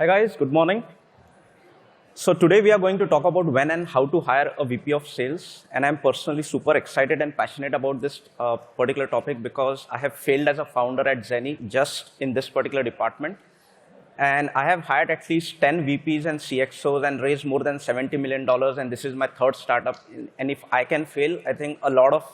Hi guys, good morning. So today we are going to talk about when and how to hire a VP of sales. And I'm personally super excited and passionate about this particular topic because I have failed as a founder at Zeni just in this particular department. And I have hired at least 10 VPs and CXOs and raised more than $70 million. And this is my third startup. And if I can fail, I think a lot of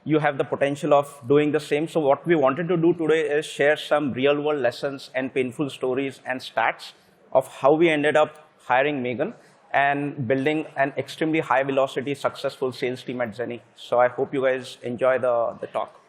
you have the potential of doing the same. So what we wanted to do today is share some real world lessons and painful stories and stats of how we ended up hiring Megan and building an extremely high velocity, successful sales team at Zeni. So I hope you guys enjoy the talk.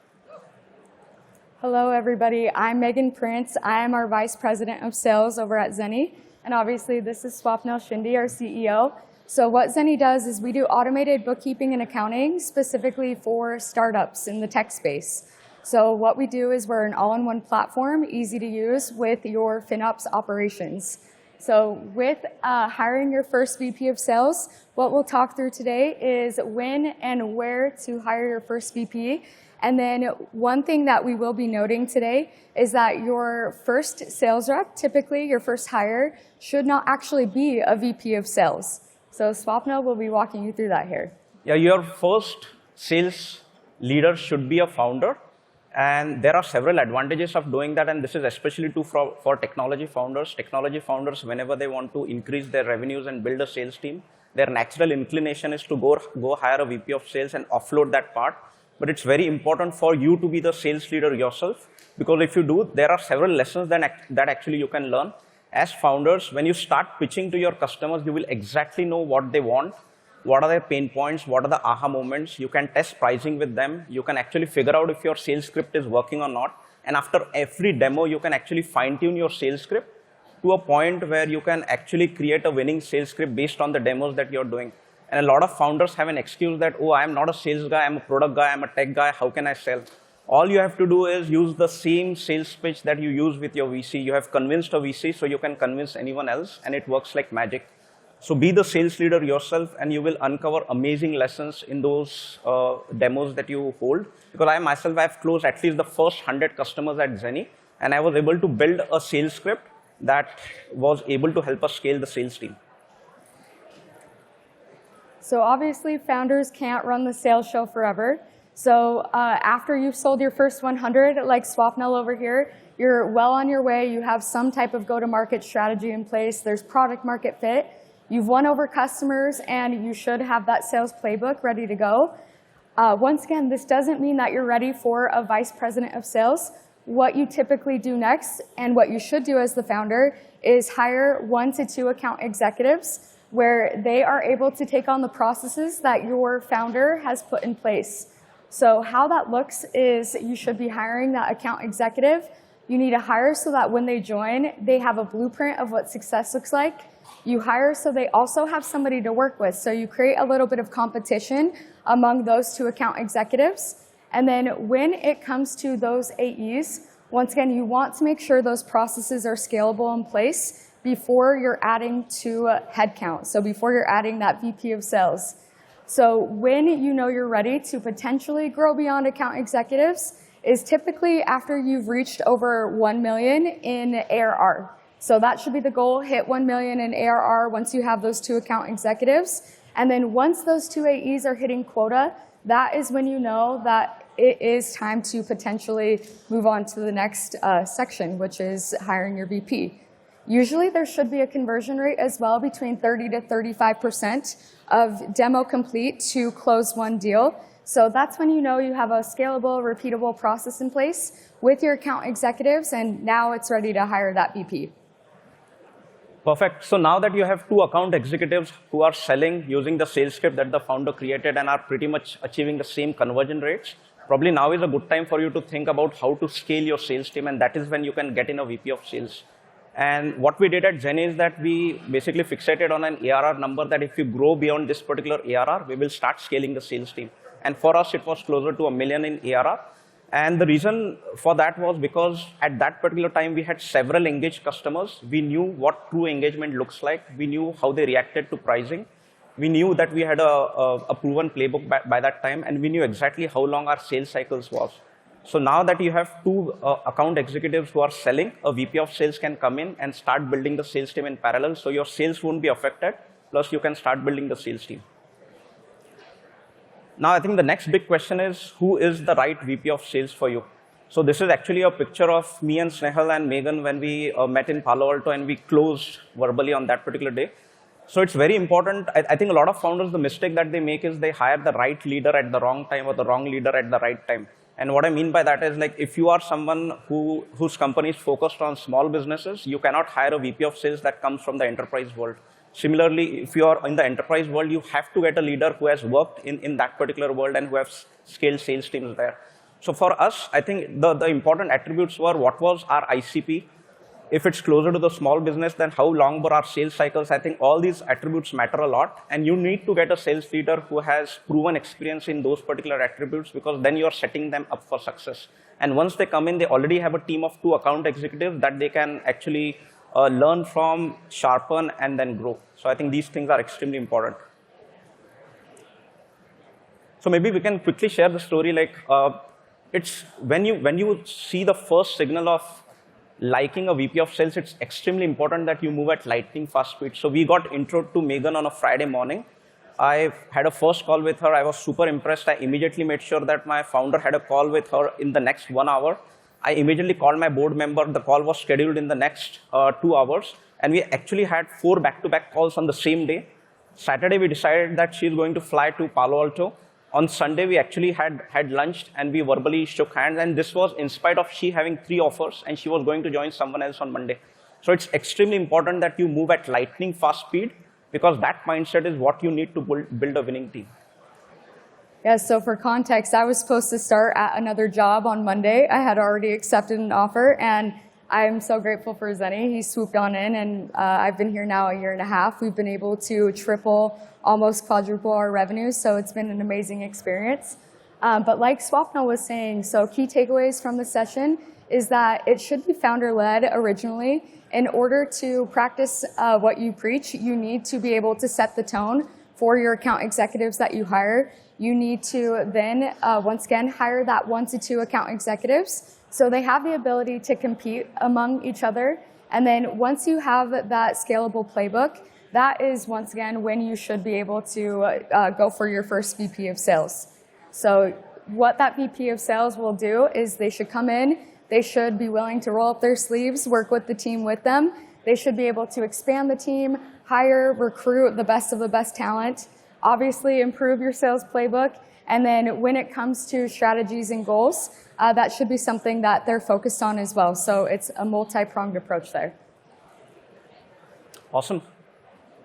Hello, everybody. I'm Megan Prince. I am our Vice President of Sales over at Zeni. And obviously, this is Swapnil Shinde, our CEO. So what Zeni does is we do automated bookkeeping and accounting specifically for startups in the tech space. So what we do is we're an all-in-one platform, easy to use with your FinOps operations. So with hiring your first VP of sales, what we'll talk through today is when and where to hire your first VP. And then one thing that we will be noting today is that your first sales rep, typically your first hire, should not actually be a VP of sales. So Swapnil will be walking you through that here. Yeah, your first sales leader should be a founder. And there are several advantages of doing that, and this is especially true for technology founders. Technology founders, whenever they want to increase their revenues and build a sales team, their natural inclination is to go hire a VP of sales and offload that part. But it's very important for you to be the sales leader yourself, because if you do, there are several lessons that actually you can learn. As founders, when you start pitching to your customers, you will exactly know what they want. What are their pain points? What are the aha moments? You can test pricing with them. You can actually figure out if your sales script is working or not. And after every demo, you can actually fine-tune your sales script to a point where you can actually create a winning sales script based on the demos that you're doing. And a lot of founders have an excuse that, oh, I'm not a sales guy, I'm a product guy, I'm a tech guy, how can I sell? All you have to do is use the same sales pitch that you use with your VC. You have convinced a VC, so you can convince anyone else, and it works like magic. So be the sales leader yourself, and you will uncover amazing lessons in those demos that you hold. Because I myself have closed at least the first 100 customers at Zeni, and I was able to build a sales script that was able to help us scale the sales team. So obviously, founders can't run the sales show forever. So after you've sold your first 100, like Swapnil over here, you're well on your way. You have some type of go-to-market strategy in place. There's product market fit. You've won over customers, and you should have that sales playbook ready to go. Once again, this doesn't mean that you're ready for a vice president of sales. What you typically do next, and what you should do as the founder, is hire 1 to 2 account executives where they are able to take on the processes that your founder has put in place. So how that looks is you should be hiring that account executive. You need to hire so that when they join, they have a blueprint of what success looks like. You hire so they also have somebody to work with. So you create a little bit of competition among those 2 account executives. And then when it comes to those AEs, once again, you want to make sure those processes are scalable in place before you're adding to headcount. So before you're adding that VP of sales. So when you know you're ready to potentially grow beyond account executives is typically after you've reached over 1 million in ARR. So that should be the goal, hit 1 million in ARR once you have those 2 account executives. And then once those 2 AEs are hitting quota, that is when you know that it is time to potentially move on to the next section, which is hiring your VP. Usually there should be a conversion rate as well between 30 to 35% of demo complete to close 1 deal. So that's when you know you have a scalable, repeatable process in place with your account executives, and now it's ready to hire that VP. Perfect. So now that you have 2 account executives who are selling using the sales script that the founder created and are pretty much achieving the same conversion rates, probably now is a good time for you to think about how to scale your sales team, and that is when you can get in a VP of sales. And what we did at Zeni is that we basically fixated on an ARR number that if you grow beyond this particular ARR, we will start scaling the sales team. And for us, it was closer to 1 million in ARR. And the reason for that was because at that particular time, we had several engaged customers. We knew what true engagement looks like. We knew how they reacted to pricing. We knew that we had a proven playbook by that time, and we knew exactly how long our sales cycles was. So now that you have two account executives who are selling, a VP of sales can come in and start building the sales team in parallel. So your sales won't be affected. Plus, you can start building the sales team. Now, I think the next big question is, who is the right VP of sales for you? So this is actually a picture of me and Snehal and Megan when we met in Palo Alto and we closed verbally on that particular day. So it's very important. I think a lot of founders, the mistake that they make is they hire the right leader at the wrong time or the wrong leader at the right time. And what I mean by that is, like, if you are someone whose company is focused on small businesses, you cannot hire a VP of sales that comes from the enterprise world. Similarly, if you are in the enterprise world, you have to get a leader who has worked in that particular world and who has scaled sales teams there. So for us, I think the important attributes were what was our ICP. If it's closer to the small business, then how long were our sales cycles? I think all these attributes matter a lot. And you need to get a sales leader who has proven experience in those particular attributes, because then you're setting them up for success. And once they come in, they already have a team of 2 account executives that they can actually learn from, sharpen, and then grow. So I think these things are extremely important. So maybe we can quickly share the story. Like, it's when you see the first signal of liking a VP of sales, it's extremely important that you move at lightning fast speed. So we got intro to Megan on a Friday morning. I had a first call with her. I was super impressed. I immediately made sure that my founder had a call with her in the next 1 hour. I immediately called my board member. The call was scheduled in the next 2 hours. And we actually had 4 back-to-back calls on the same day. Saturday, we decided that she's going to fly to Palo Alto. On Sunday, we actually had lunch and we verbally shook hands. And this was in spite of she having 3 offers and she was going to join someone else on Monday. So it's extremely important that you move at lightning fast speed, because that mindset is what you need to build a winning team. Yeah, so for context, I was supposed to start at another job on Monday. I had already accepted an offer, and I'm so grateful for Zeni. He swooped on in, and I've been here now a year and a half. We've been able to triple, almost quadruple our revenues, so it's been an amazing experience. But like Swapnil was saying, so key takeaways from the session is that it should be founder-led originally. In order to practice what you preach, you need to be able to set the tone for your account executives that you hire. You need to then, once again, hire that 1 to 2 account executives so they have the ability to compete among each other. And then once you have that scalable playbook, that is, once again, when you should be able to go for your first VP of sales. So what that VP of sales will do is they should come in, they should be willing to roll up their sleeves, work with the team with them. They should be able to expand the team, hire, recruit the best of the best talent, obviously improve your sales playbook. And then when it comes to strategies and goals, that should be something that they're focused on as well. So it's a multi-pronged approach there. Awesome.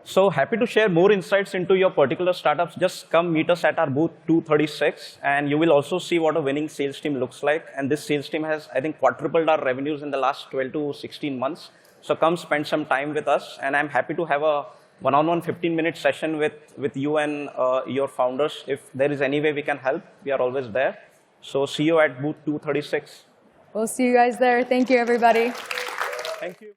So happy to share more insights into your particular startups. Just come meet us at our booth 236, and you will also see what a winning sales team looks like. And this sales team has, I think, quadrupled our revenues in the last 12 to 16 months. So come spend some time with us, and I'm happy to have a one-on-one 15-minute session with you and your founders. If there is any way we can help, we are always there. So see you at booth 236. We'll see you guys there. Thank you, everybody. Thank you.